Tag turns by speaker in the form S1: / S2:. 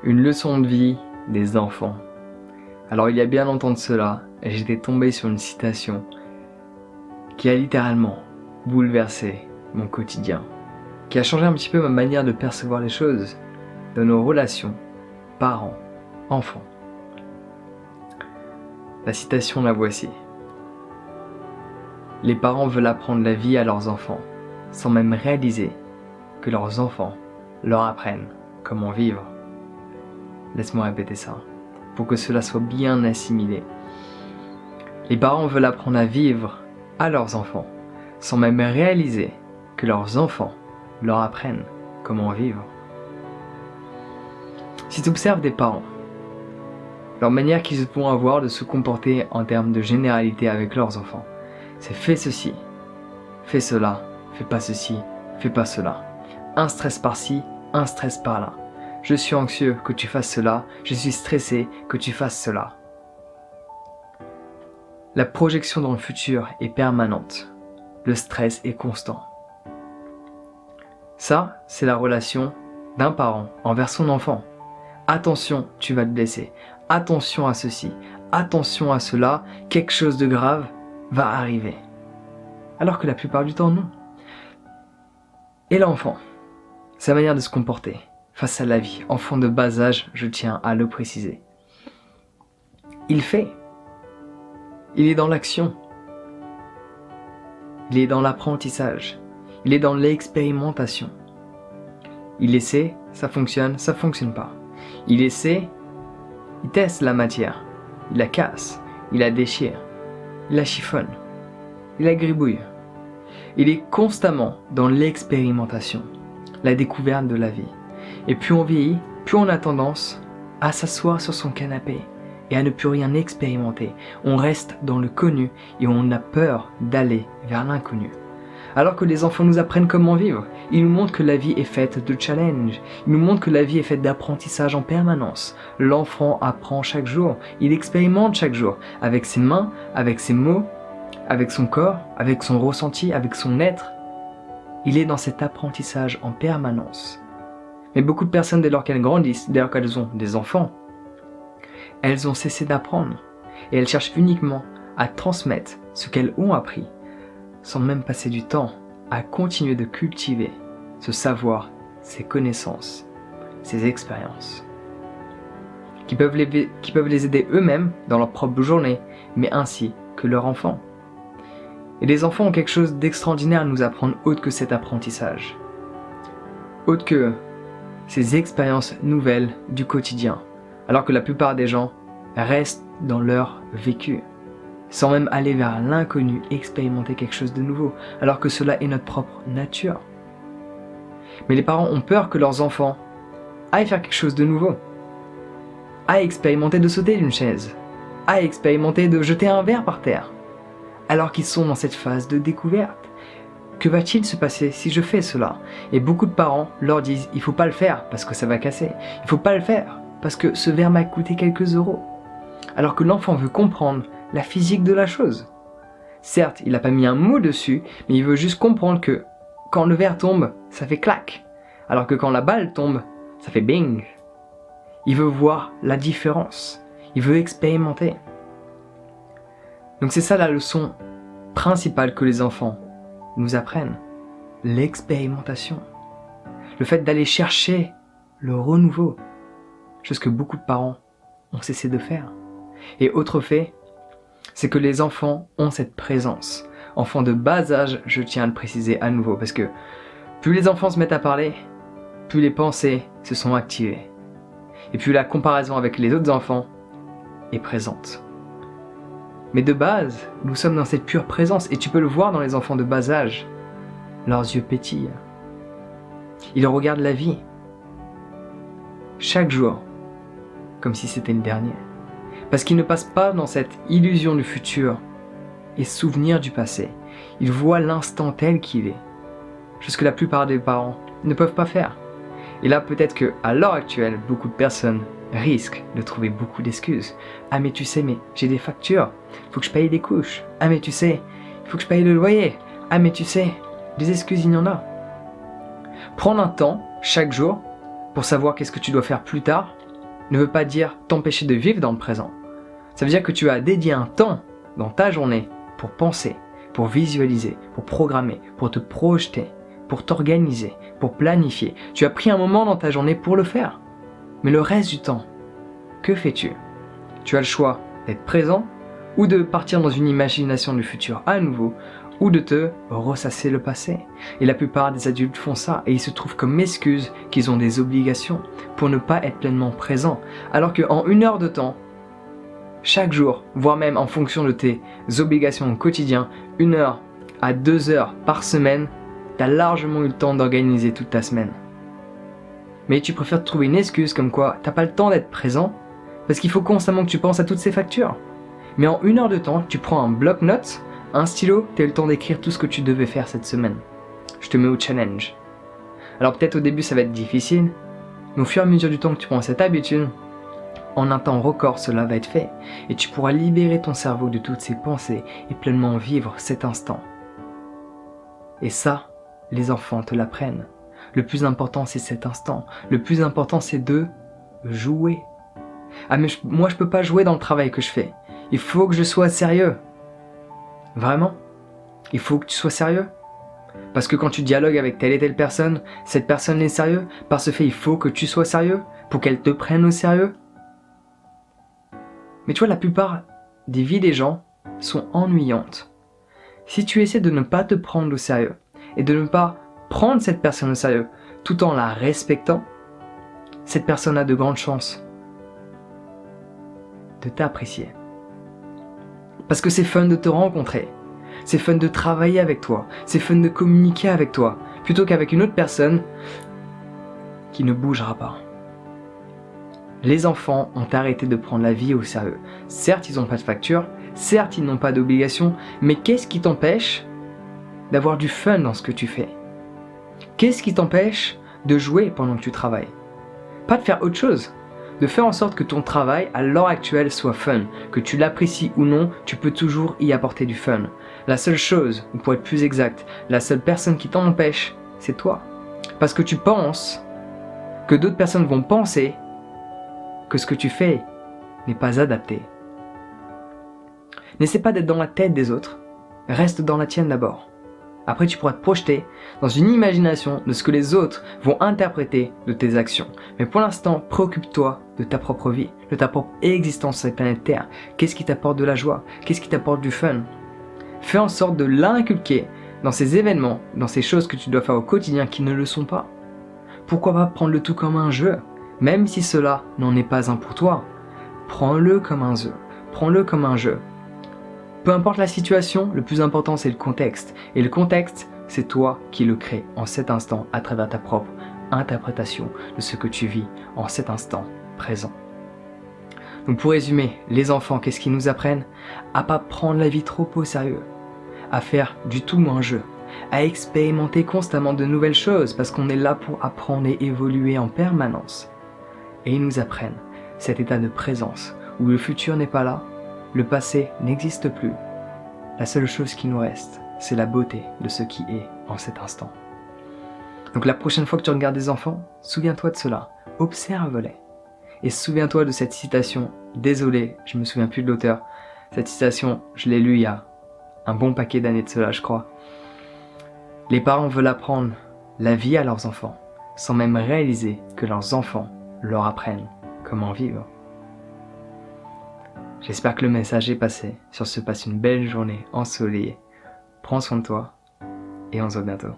S1: Une leçon de vie des enfants. Alors il y a bien longtemps de cela, j'étais tombé sur une citation qui a littéralement bouleversé mon quotidien, qui a changé un petit peu ma manière de percevoir les choses dans nos relations parents-enfants. La citation, la voici. Les parents veulent apprendre la vie à leurs enfants, sans même réaliser que leurs enfants leur apprennent comment vivre. Laisse-moi répéter ça, pour que cela soit bien assimilé. Les parents veulent apprendre à vivre à leurs enfants, sans même réaliser que leurs enfants leur apprennent comment vivre. Si tu observes des parents, leur manière qu'ils vont avoir de se comporter en termes de généralité avec leurs enfants, c'est fais ceci, fais cela, fais pas ceci, fais pas cela. Un stress par-ci, un stress par-là. Je suis anxieux que tu fasses cela, je suis stressé que tu fasses cela. La projection dans le futur est permanente. Le stress est constant. Ça, c'est la relation d'un parent envers son enfant. Attention, tu vas te blesser. Attention à ceci. Attention à cela. Quelque chose de grave va arriver. Alors que la plupart du temps, non. Et l'enfant, sa manière de se comporter face à la vie, enfant de bas âge, je tiens à le préciser. Il fait. Il est dans l'action. Il est dans l'apprentissage. Il est dans l'expérimentation. Il essaie, ça fonctionne pas. Il essaie, il teste la matière. Il la casse, il la déchire, il la chiffonne, il la gribouille. Il est constamment dans l'expérimentation, la découverte de la vie. Et plus on vieillit, plus on a tendance à s'asseoir sur son canapé et à ne plus rien expérimenter. On reste dans le connu et on a peur d'aller vers l'inconnu. Alors que les enfants nous apprennent comment vivre, ils nous montrent que la vie est faite de challenges, ils nous montrent que la vie est faite d'apprentissage en permanence. L'enfant apprend chaque jour, il expérimente chaque jour, avec ses mains, avec ses mots, avec son corps, avec son ressenti, avec son être. Il est dans cet apprentissage en permanence. Mais beaucoup de personnes, dès lors qu'elles grandissent, dès lors qu'elles ont des enfants, elles ont cessé d'apprendre et elles cherchent uniquement à transmettre ce qu'elles ont appris, sans même passer du temps à continuer de cultiver ce savoir, ces connaissances, ces expériences, qui peuvent les aider eux-mêmes dans leur propre journée, mais ainsi que leurs enfants. Et les enfants ont quelque chose d'extraordinaire à nous apprendre autre que cet apprentissage, autre que ces expériences nouvelles du quotidien, alors que la plupart des gens restent dans leur vécu, sans même aller vers l'inconnu, expérimenter quelque chose de nouveau, alors que cela est notre propre nature. Mais les parents ont peur que leurs enfants aillent faire quelque chose de nouveau, aillent expérimenter de sauter d'une chaise, aillent expérimenter de jeter un verre par terre, alors qu'ils sont dans cette phase de découverte. Que va-t-il se passer si je fais cela? Et beaucoup de parents leur disent, il faut pas le faire parce que ça va casser, il faut pas le faire parce que ce verre m'a coûté quelques euros. Alors que l'enfant veut comprendre la physique de la chose. Certes, il n'a pas mis un mot dessus, mais il veut juste comprendre que quand le verre tombe, ça fait clac, alors que quand la balle tombe, ça fait bing. Il veut voir la différence, il veut expérimenter. Donc c'est ça la leçon principale que les enfants nous apprennent, l'expérimentation. Le fait d'aller chercher le renouveau, chose que beaucoup de parents ont cessé de faire. Et autre fait, c'est que les enfants ont cette présence. Enfants de bas âge, je tiens à le préciser à nouveau, parce que plus les enfants se mettent à parler, plus les pensées se sont activées. Et plus la comparaison avec les autres enfants est présente. Mais de base, nous sommes dans cette pure présence, et tu peux le voir dans les enfants de bas âge. Leurs yeux pétillent. Ils regardent la vie, chaque jour, comme si c'était le dernier. Parce qu'ils ne passent pas dans cette illusion du futur et souvenir du passé. Ils voient l'instant tel qu'il est. Chose que la plupart des parents ne peuvent pas faire. Et là, peut-être qu'à l'heure actuelle, beaucoup de personnes risquent de trouver beaucoup d'excuses. Ah mais tu sais, mais j'ai des factures, faut que je paye des couches. Ah mais tu sais, il faut que je paye le loyer. Ah mais tu sais, des excuses il y en a. Prendre un temps, chaque jour, pour savoir qu'est-ce que tu dois faire plus tard, ne veut pas dire t'empêcher de vivre dans le présent. Ça veut dire que tu as dédié un temps dans ta journée pour penser, pour visualiser, pour programmer, pour te projeter, pour t'organiser, pour planifier. Tu as pris un moment dans ta journée pour le faire. Mais le reste du temps, que fais-tu? Tu as le choix d'être présent ou de partir dans une imagination du futur à nouveau ou de te ressasser le passé. Et la plupart des adultes font ça et ils se trouvent comme excuse qu'ils ont des obligations pour ne pas être pleinement présents. Alors qu'en 1 heure de temps, chaque jour, voire même en fonction de tes obligations au quotidien, 1 heure à 2 heures par semaine, tu as largement eu le temps d'organiser toute ta semaine. Mais tu préfères te trouver une excuse comme quoi t'as pas le temps d'être présent parce qu'il faut constamment que tu penses à toutes ces factures. Mais en 1 heure de temps, tu prends un bloc-notes, un stylo, tu as eu le temps d'écrire tout ce que tu devais faire cette semaine. Je te mets au challenge. Alors peut-être au début ça va être difficile, mais au fur et à mesure du temps que tu prends cette habitude, en un temps record cela va être fait et tu pourras libérer ton cerveau de toutes ces pensées et pleinement vivre cet instant. Et ça, les enfants te l'apprennent. Le plus important c'est cet instant. Le plus important c'est de jouer. Ah mais moi je peux pas jouer dans le travail que je fais. Il faut que je sois sérieux. Vraiment? Il faut que tu sois sérieux? Parce que quand tu dialogues avec telle et telle personne, cette personne est sérieuse. Par ce fait, il faut que tu sois sérieux pour qu'elle te prenne au sérieux. Mais tu vois, la plupart des vies des gens sont ennuyantes. Si tu essaies de ne pas te prendre au sérieux et de ne pas prendre cette personne au sérieux tout en la respectant, cette personne a de grandes chances de t'apprécier. Parce que c'est fun de te rencontrer, c'est fun de travailler avec toi, c'est fun de communiquer avec toi, plutôt qu'avec une autre personne qui ne bougera pas. Les enfants ont arrêté de prendre la vie au sérieux. Certes, ils n'ont pas de facture, certes, ils n'ont pas d'obligation, mais qu'est-ce qui t'empêche d'avoir du fun dans ce que tu fais? Qu'est-ce qui t'empêche de jouer pendant que tu travailles? Pas de faire autre chose. De faire en sorte que ton travail à l'heure actuelle soit fun, que tu l'apprécies ou non, tu peux toujours y apporter du fun. La seule chose, ou pour être plus exact, la seule personne qui t'en empêche, c'est toi. Parce que tu penses que d'autres personnes vont penser que ce que tu fais n'est pas adapté. N'essaie pas d'être dans la tête des autres, reste dans la tienne d'abord. Après, tu pourras te projeter dans une imagination de ce que les autres vont interpréter de tes actions. Mais pour l'instant, préoccupe-toi de ta propre vie, de ta propre existence sur cette planète Terre. Qu'est-ce qui t'apporte de la joie? Qu'est-ce qui t'apporte du fun? Fais en sorte de l'inculquer dans ces événements, dans ces choses que tu dois faire au quotidien qui ne le sont pas. Pourquoi pas prendre le tout comme un jeu? Même si cela n'en est pas un pour toi, prends-le comme un jeu. Prends-le comme un jeu. Peu importe la situation, le plus important c'est le contexte. Et le contexte, c'est toi qui le crée en cet instant à travers ta propre interprétation de ce que tu vis en cet instant présent. Donc pour résumer, les enfants, qu'est-ce qu'ils nous apprennent? À pas prendre la vie trop au sérieux, à faire du tout un jeu, à expérimenter constamment de nouvelles choses parce qu'on est là pour apprendre et évoluer en permanence. Et ils nous apprennent cet état de présence où le futur n'est pas là, le passé n'existe plus. La seule chose qui nous reste, c'est la beauté de ce qui est en cet instant. Donc la prochaine fois que tu regardes des enfants, souviens-toi de cela, observe-les. Et souviens-toi de cette citation, désolé, je me souviens plus de l'auteur. Cette citation, je l'ai lue il y a un bon paquet d'années de cela, je crois. Les parents veulent apprendre la vie à leurs enfants, sans même réaliser que leurs enfants leur apprennent comment vivre. J'espère que le message est passé. Sur ce, passe une belle journée ensoleillée. Prends soin de toi et on se voit bientôt.